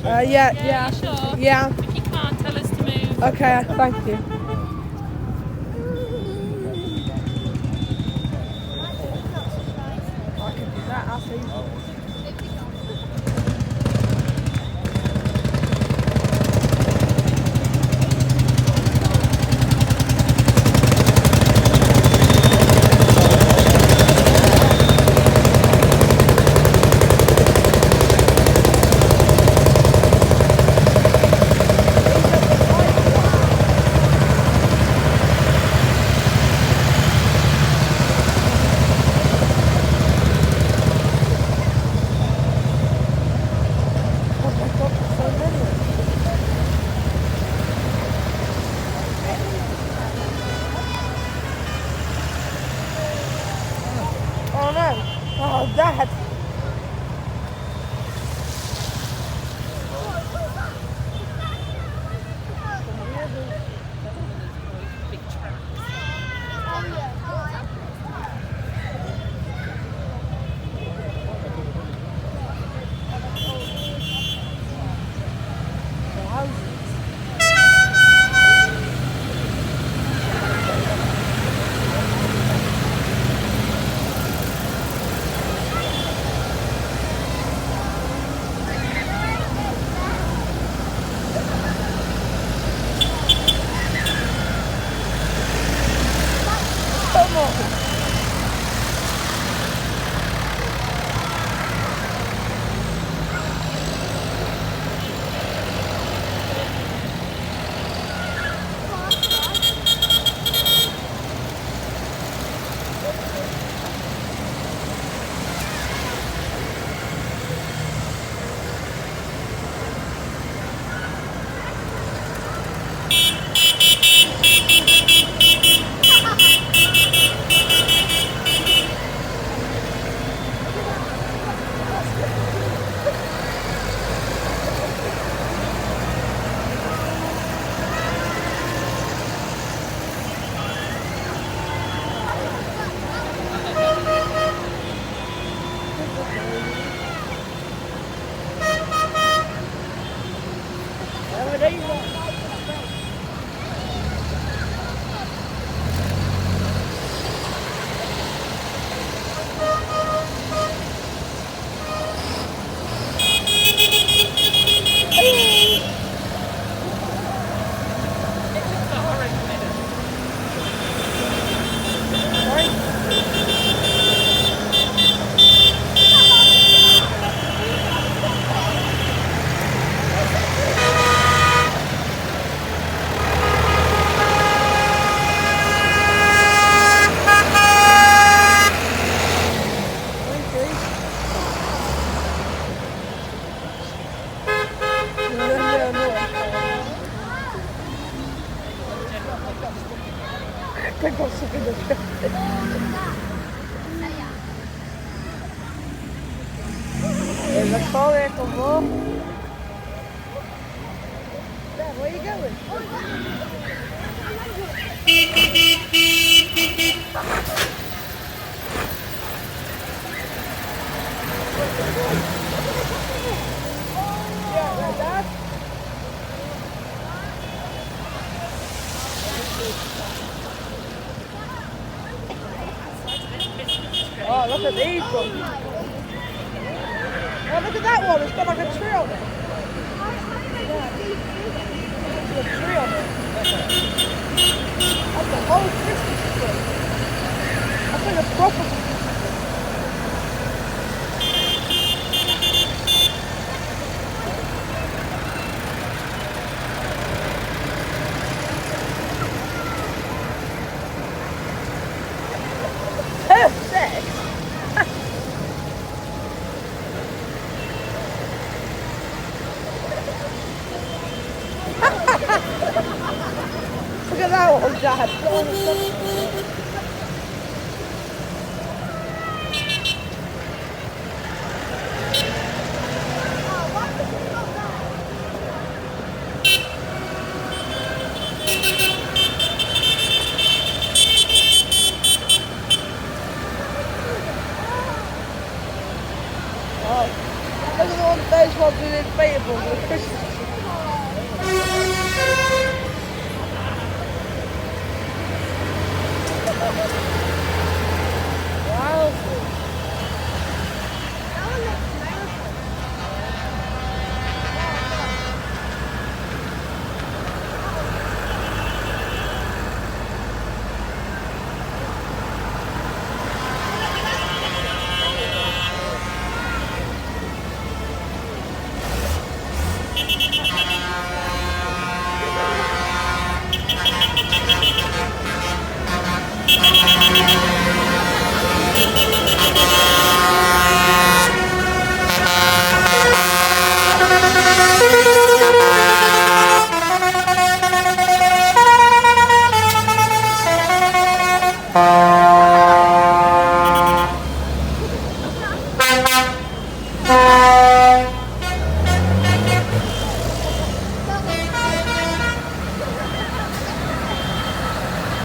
Yeah, Yeah, you sure? yeah. If you can't, tell us to move. Okay, thank you. I can do that, that's easy. Oh no. Oh, Dad. Big tracks. Come on. There you go. It's a horrible minute. General public. Tengo su que El joven como. Dad, where you going? Yeah, Dad. Oh, look at these ones. Oh, look at that one. It's got like a tree on it. There's a tree on it. That's a whole Christmas tree. That's like a proper Christmas tree. Perfect. Look at that one, Dad. Oh. Look at all those ones with inflatables with Christmas.